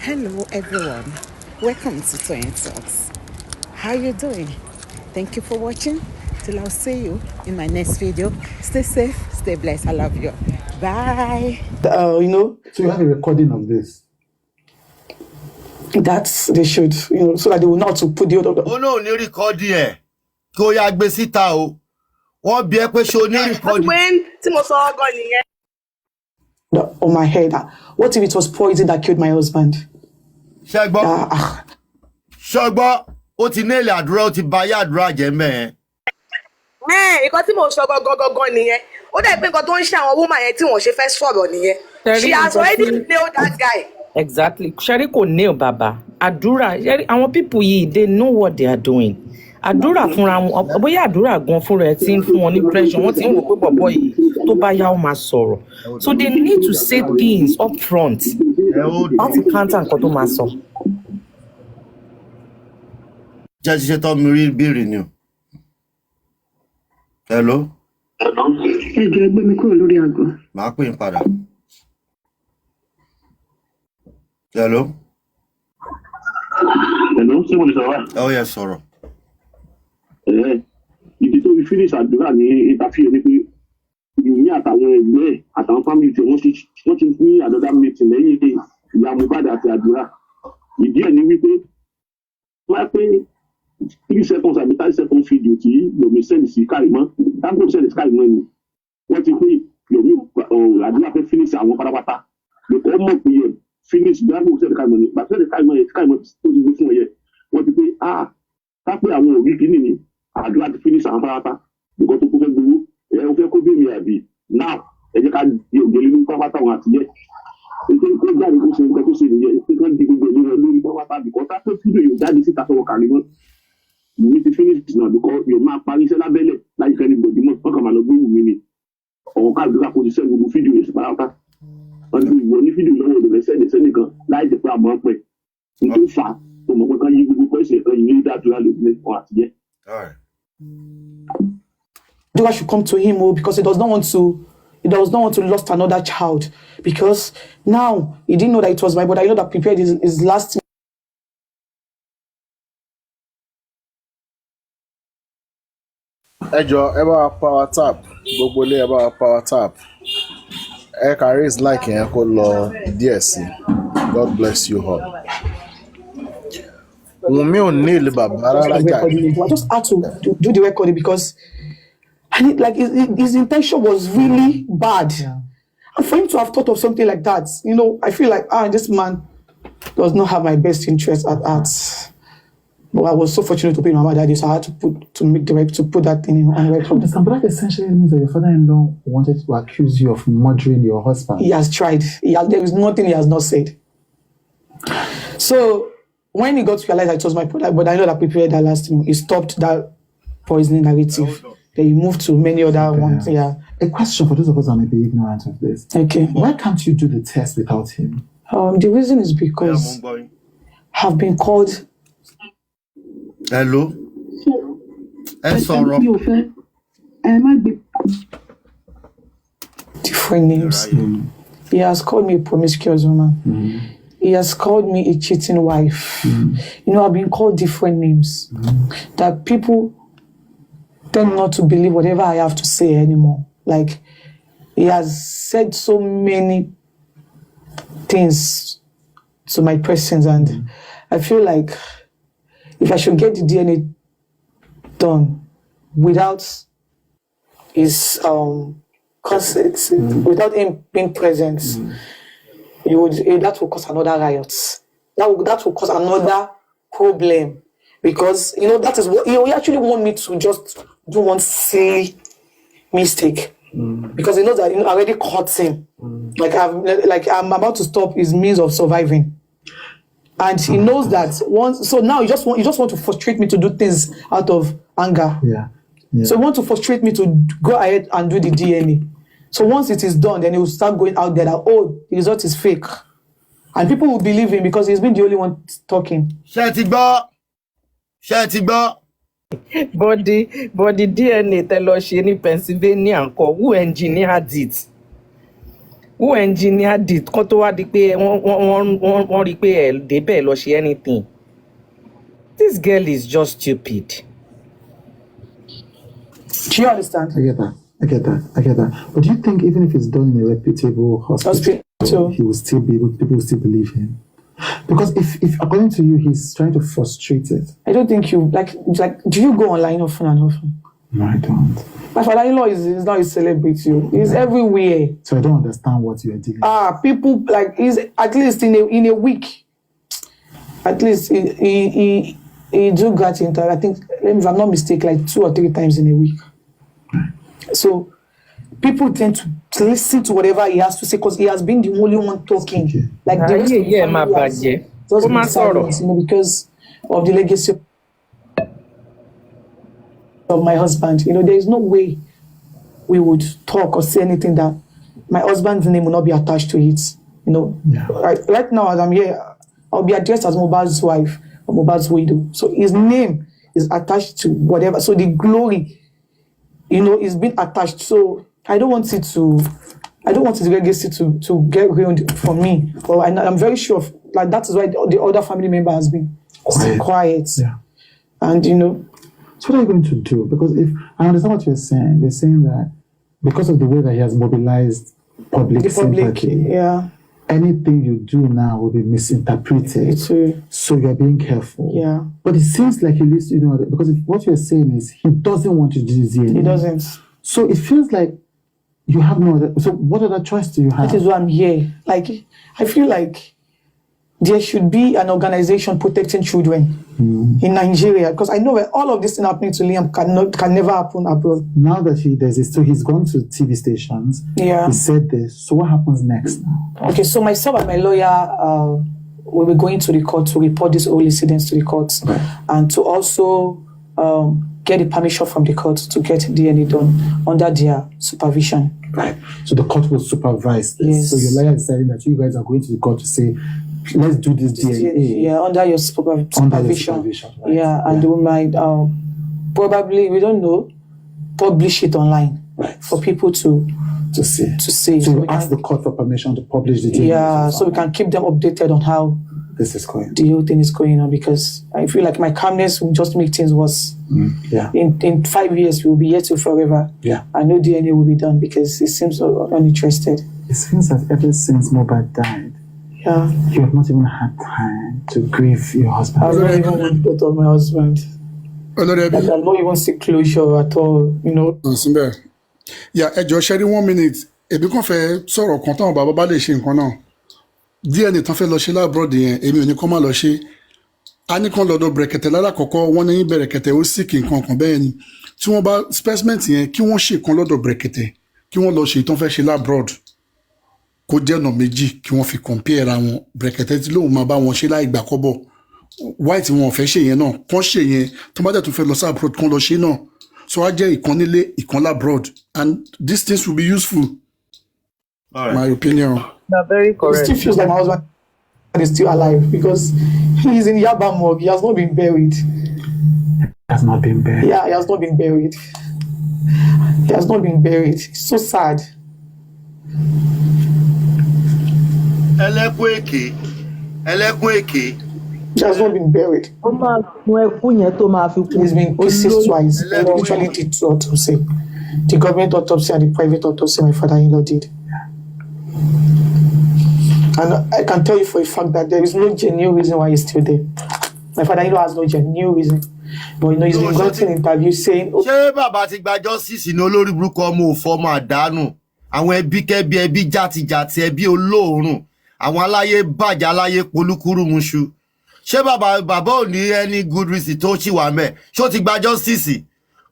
Hello everyone, welcome to Toyeen Talks. How you doing? Thank you for watching. Till I'll see you in my next video. Stay safe, stay blessed. I love you. Bye. So you have a recording of this. That's they should, so that they will not to put the other. Oh no, ní recording ẹ. Kó yá gbé síta o. Wọ́n bi ẹ́ pé ṣé o ní recording. When tí mo sọ ọgọ́ nìyẹn. On my head. What if it was poison that killed my husband? Ṣẹ́gbọ́. Ṣọ́gbọ́, ó ti nílé àdúrà, ó ti ba ayé àdúrà jẹ́ mẹ́ẹ̀. Nǹkan tí mo sọ gangan nìyẹn. Ó dẹ̀ pé nǹkan tó ń ṣe àwọn woman yẹn tí wọ́n ṣe fẹ́ sọ̀rọ̀ nìyẹn. She has already nailed that guy. Exactly. Sherry kò nail baba. Àdúrà, àwọn people yìí, they know what they are doing. Àdúrà fúnra wọn, bóyá àdúrà gan fúnra ẹ̀ tí ń fún wọn ní pressure, wọ́n ti ń wò pé bọ̀bọ̀ yìí tó bá yá ó máa sọ̀rọ̀. So they need to say things up front. Láti counter nǹkan tó máa sọ. Jẹ́ ṣiṣẹ́ tó mi rí béèrè ni o. Hello? Ẹ jọ̀ọ́ gbé mi kúrò lórí aago. Màá pè ń padà. Hello? Hello, ṣé mo lè sọ̀rọ̀? Ó yẹ sọ̀rọ̀. Ibi tó fi finish àdúrà ní interview ni pé ìyí àtàwọn ẹgbẹ́ ẹ̀ àtàwọn family tí wọ́n ti ní another meeting lẹ́yìn ìyá Mohbad àti àdúrà. Ìdí ẹ̀ ni wípé wọ́n pé 3 seconds àbí 30 seconds video tí Yomi send sí Kàrímọ́, Dango send sí Kàrímọ́ ni. Wọ́n ti pé Yomi àdúrà fẹ́ finish àwọn pátápátá. Lẹ́kọ̀ọ́ mọ̀ pé yẹ finish Dango send Kàrímọ́ ni. Bàtẹ́ send Kàrímọ́ yẹn tí Kàrímọ́ tó ti gbé fún ẹ yẹ. Wọ́n ti pé kápẹ́ àwọn òbí kìíní ni àdúrà ti finish àwọn pátápátá. Nǹkan tó kó fẹ́ gbowó ó fẹ́ kó bí mi àbí now ẹ jẹ́ ká di ògbélé ní pátápátá wọn àtijẹ́. Ètò ìkó jáde kó ṣe nǹkan tó ṣe nìyẹn pé kán di gbogbo ìlú rẹ lórí pátápátá bìkọ́ tá pé fídíò yóò jáde síta sọ̀rọ̀ Kàrímọ́. Wùmí ti finish náà bìkọ́ yóò máa parí iṣẹ́ lábẹ́lẹ̀ láì fẹ́ ní gbòdìmọ̀ wọ́n kàn máa lọ gbé Wùmí ni. Ọ̀rọ̀ káàdúrà kò ti sẹ́ gbogbo fídíò yẹn sí pátápátá. Wọ́n ti wọ ní fídíò lọ́wọ́ òdòdó sẹ́ẹ̀dẹ̀sẹ́ nìkan láì jẹ́ pé àmọ́ pẹ̀. Nítorí fà tó mọ̀ pé kán yí gbogbo pẹ́sẹ̀ kan yìí ní ìdádúrà lójúlé wọn àtijẹ́. I should come to him because he does not want to lose another child, because now he didn't know that it was my brother. I know that prepared his last. Ẹ jọ̀ọ́ ẹ bá wa power tap gbogbo ilé ẹ bá wa power tap ẹ ká raise like yẹn kó lọ díẹ̀ sí. God bless you all. Wùnmí ò ní ilé bàbá rárá jà. I just had to do the recording because his intention was really bad. Yeah. And for him to have thought of something like that, I feel like this man does not have my best interest at heart. But I was so fortunate to be in my daddy, so I had to put that thing on record. But that essentially means that your father-in-law wanted to accuse you of murdering your husband. He has tried. There is nothing he has not said. So when he got to realize that it was my brother, but I know that prepared that last time, he stopped that poisoning narrative. Then he moved to many other ones. Yeah. A question for those of us that may be ignorant of this. Okay. Why can't you do the test without him? The reason is because I've been called. Hello? Ẹ sọ̀rọ̀. Different names. He has called me a promiscuous woman. He has called me a cheating wife. I've been called different names that people tend not to believe whatever I have to say anymore. Like, he has said so many things to my persons, and I feel like if I should get the DNA done without his consent, without him being present, that will cause another riot. That will cause another problem, because that is what he actually want me to just do one silly mistake, because he knows that I already caught him. I'm about to stop his means of surviving. And he knows that so now you just want to frustrate me to do things out of anger. Yeah. So you want to frustrate me to go ahead and do the DNA. So once it is done, then he will start going out there that, the result is fake. And people will believe him because he's been the only one talking. But the DNA tell us in Pennsylvania, who engineered it? Who engineered it? Kó tó wá di pé wọ́n rí pé ẹ̀ débẹ̀ lọ ṣe anything. This girl is just stupid. Do you understand? I get that. But do you think even if it's done in a reputable hospital, he will still be able, people will still believe him? Because if according to you, he's trying to frustrate it. I don't think you like. Do you go online often and often? No, I don't. My father-in-law is not a celebrity. He's everywhere. So I don't understand what you are dealing with. People like he's at least in a week. At least he do get into, I think, if I'm not mistaken, like 2 or 3 times in a week. So people tend to listen to whatever he has to say because he has been the only one talking. Okay. Like the rest of the family has just been silent, because of the legacy of my husband. There is no way we would talk or say anything that my husband's name will not be attached to it. Yeah. Right now, as I'm here, I'll be addressed as Mohbad's wife or Mohbad's widow. So his name is attached to whatever. So the glory, is being attached. So I don't want his legacy to get ruined for me. But I'm very sure that is why the other family member has been quiet. Yeah. And So what are you going to do? Because if I understand what you're saying that because of the way that he has mobilized public sympathy, anything you do now will be misinterpreted. So you're being careful. Yeah. But it seems like he leaves because what you're saying is he doesn't want to do this anymore. He doesn't. So it feels like you have no other. So what other choice do you have? That is why I'm here. I feel like there should be an organization protecting children in Nigeria, because I know that all of this thing happening to Liam can never happen abroad. Now that he does it, so he's gone to TV stations. Yeah. He said this. So what happens next now? Okay, so myself and my lawyer will be going to the court to report this whole incidents to the courts, and to also get the permission from the court to get DNA done under their supervision. Right. So the court will supervise this. Yes. So your lawyer is saying that you guys are going to the court to say, let's do this DNA. Yeah, under your supervision. Right. Yeah, and we might probably, we don't know, publish it online for people to see. So you ask the court for permission to publish the DNA. Yeah, so we can keep them updated on how this is going. The whole thing is going on, because I feel like my calmness will just make things worse. Yeah. In 5 years, we'll be here till forever. Yeah. I know DNA will be done because it seems so uninterested. It seems that ever since Mohbad died, you have not even had time to grieve your husband. I don't even want to thought of my husband. I don't even see closure at all, Yeah, Joshua, 1 minute. Ebi kan fẹ́ sọ̀rọ̀ kan táwọn bàbá bá lè ṣe nǹkan náà. DNA tán fẹ́ lọ ṣe láàbùrọ̀dì yẹn, èmi ò ní kọ́ máa lọ ṣe. A ní kan lọ́dọ̀ bẹ̀rẹ̀kẹ̀tẹ̀ lálákọ̀ọ́kọ́, wọ́n ní bẹ̀rẹ̀kẹ̀tẹ̀ ó sì kí nǹkan kan bẹ́ẹ̀ ni. Tí wọ́n bá specimen yẹn kí wọ́n ṣe kan lọ́dọ̀ bẹ̀rẹ̀kẹ̀tẹ̀, kí wọ́n lọ ṣe tán fẹ́ ṣe láàbùrọ̀d. Kó jẹ́ ọ̀nà méjì kí wọ́n fi compare ra wọn. Bẹ̀rẹ̀kẹ̀tẹ̀ tí lóun máa bá wọn ṣe láì gbà kọ́bọ̀. White wọn ò fẹ́ ṣe yẹn náà, kán ṣe yẹn, tó bá dẹ̀ tún fẹ́ lọ sí abroad kán lọ ṣe náà. So I jẹ́ ìkan nílé, ìkan labroad, and these things will be useful. All right. My opinion. They're very correct. It still feels like my husband is still alive because he's in Yaba morgue. He has not been buried. Has not been buried. Yeah, he has not been buried. He has not been buried. It's so sad. Ẹlẹ́kùn èké. He has not been buried. He's been deceased twice. He literally did 2 autopsy. The government autopsy and the private autopsy my father-in-law did. And I can tell you for a fact that there is no genuine reason why he's still there. My father-in-law has no genuine reason. But he's been gotten interviews saying... Ṣé bàbá ti gba justice ní olórí burúkú ọmọ òfò ọmọ àdánù? Àwọn ẹbí kẹ́bí ẹbí jàtìjàtì ẹbí olóòórùn. Àwọn aláyé bàjẹ́ aláyé polúkúrú muṣu. Ṣé bàbá ò ní any good reason tó ṣì wà mẹ́? Ṣó ti gba justice?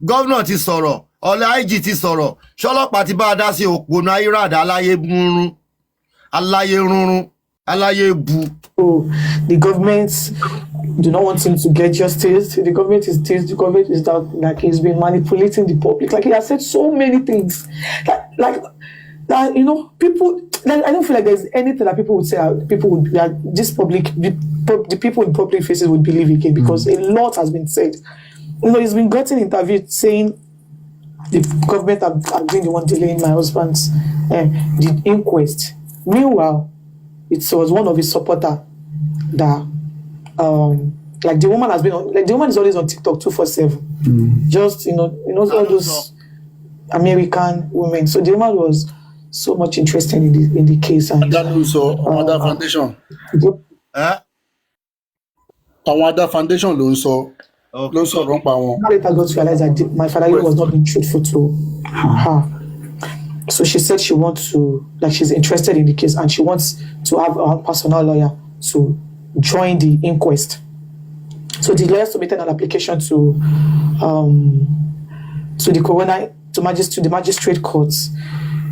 Gọ́vnà ti sọ̀rọ̀, ọ̀lẹ́ IG ti sọ̀rọ̀, ṣọlọ́pàá ti bá a dá sí òpónú ayírádà aláyé múrún, aláyé rúnrún, aláyé bu. Oh, the government do not want him to get justice. The government is that like he's been manipulating the public. Like he has said so many things. Like people. Like, I don't feel like there's anything that people would say. The people in public faces would believe again, because a lot has been said. He's been gotten interviewed saying the government have been the one delaying my husband's the inquest. Meanwhile, it was one of his supporters that, like the woman has been on, like the woman is always on TikTok 247. Just all those American women. So the woman was so much interested in the case. And that also Other Foundation. Other Foundation ló ń sọ wrong pa wọn. Later got to realize that my father was not being truthful to her. So she said she's interested in the case and she wants to have a personal lawyer to join the inquest. So the lawyer submitted an application to the magistrate courts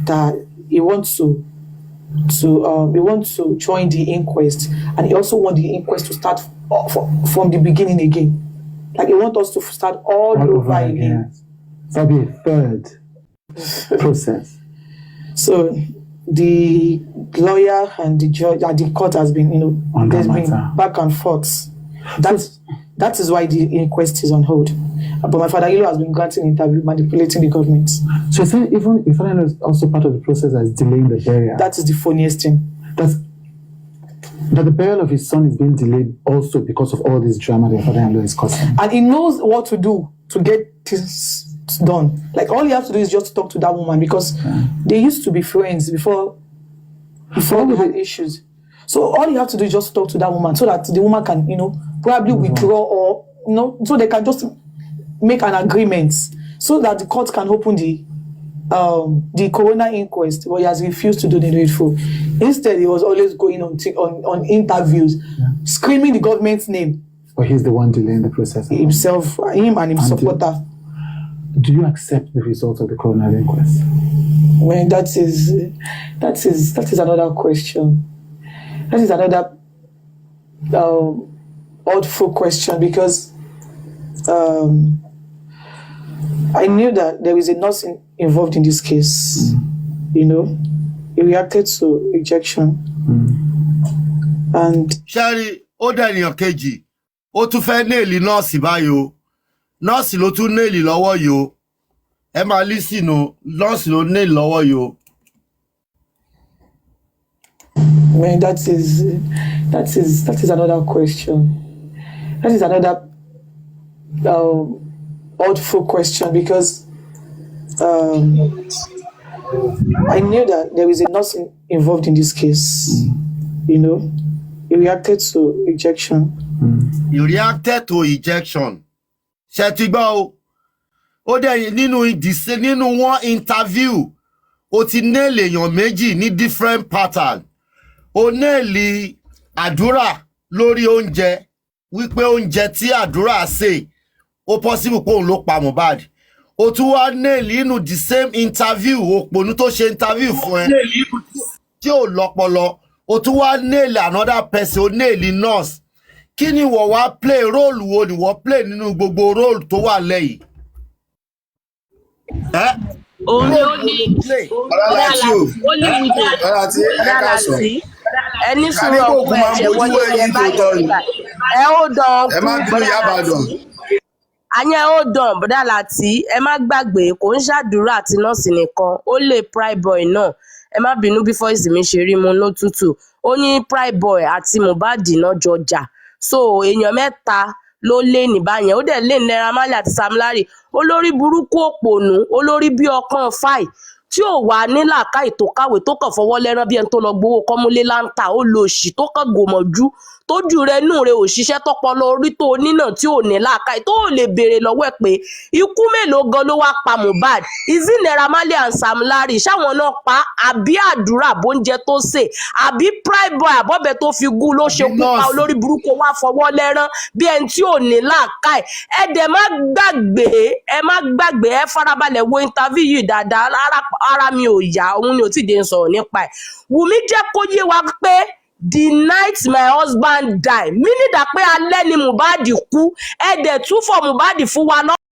that he wants to join the inquest, and he also wants the inquest to start from the beginning again. Like he wants us to start all over again. That'll be a third process. So the lawyer and the judge at the court has been, there's been back and forth. That is why the inquest is on hold. But my father-in-law has been granting interview, manipulating the government. So even if father-in-law is also part of the process that's delaying the burial. That is the funniest thing. That the burial of his son is being delayed also because of all this drama that father-in-law is causing. And he knows what to do to get this done. Like all you have to do is just talk to that woman because they used to be friends before they had issues. So all you have to do is just talk to that woman so that the woman can, probably withdraw or, so they can just make an agreement so that the court can open the coroner inquest. But he has refused to do the needful. Instead, he was always going on interviews, screaming the government's name. But he's the one delaying the process. Himself, him and his supporter. Do you accept the results of the coroner inquest? Well, that is another question. That is another oddful question because I knew that there is a nurse involved in this case. He reacted to rejection. And Sherry, ó dẹ̀ ènìyàn kejì, ó tún fẹ́ nail nọ́ọ̀sì báyìí o. Nọ́ọ̀sì ló tún nail lọ́wọ́ yìí o. Ẹ máa listen o, nọ́ọ̀sì ló nail lọ́wọ́ yìí o. Man, that is another question. That is another oddful question because I knew that there is a nurse involved in this case. He reacted to rejection. He reacted to ejection. Ṣé ti gbọ́ o? Ó dẹ̀ nínú one interview, ó ti nail èèyàn méjì ní different pattern. Ó nail àdúrà lórí oúnjẹ wípé oúnjẹ tí àdúrà ṣe ó possible pé òun ló pa Mohbad. Ó tún wá nail nínú the same interview òpònú tó ṣe interview fún ẹ tí ò lọ́pọlọ. Ó tún wá nail another person, ó nail nurse. Kí ni wọ́n wá play role wo ni wọ́n play nínú gbogbo role tó wà lẹ́yìn? Ẹni sùúrù ọkùn ẹ̀jẹ̀ wọlé ẹ̀ báyìí ẹ ó dán àyẹ̀ ó dán bọ́dà láti ẹ má gbàgbé kò ń ṣàdúrà àti nọ́ọ̀sì nìkan ó lè pride boy náà ẹ má bínú bí voice mi ṣe rí mu lótútù ó ní pride boy àti Mohbad náà jọjà so èèyàn mẹ́ta ló lé ní báyẹn ó dẹ̀ lé ní Naira Marley àti Sam Larry olórí burúkú òpònú olórí bí ọpọ́n fáì tí ò wà ní làákàyè tó kàwé tó kàn fọwọ́ lẹ́rán bí ẹni tó lọ gbowó kọ́múlé láǹtà ó lo òṣì tó kàn gòmọ̀jú tójú rẹ nù rẹ òṣìṣẹ́ tọpọlọ orí tó nínà tí ò ní làákàyè tó lè béèrè lọ́wọ́ ẹ̀ pé ikú mélòó gan ló wá pa Mohbad ìzí Naira Marley and Sam Larry ṣáwọn náà pa àbí àdúrà bóúnjẹ tó sè àbí pride boy àbọ̀bẹ tó fi gún ló ṣe kú pa olórí burúkú wá fọwọ́ lẹ́rán bí ẹni tí ò ní làákàyè ẹ dẹ̀ má gbàgbé ẹ farabalẹ̀ wo interview yìí dáadáa ara mi ò yá òun ni ò tí ì dé ń sọ̀rọ̀ nípa ẹ̀ Wunmi jẹ́ kó yé wa pé the night my husband die meaning that pé alẹ́ ni Mohbad kú ẹ dẹ̀ tún fọ Mohbad fún wa lọ.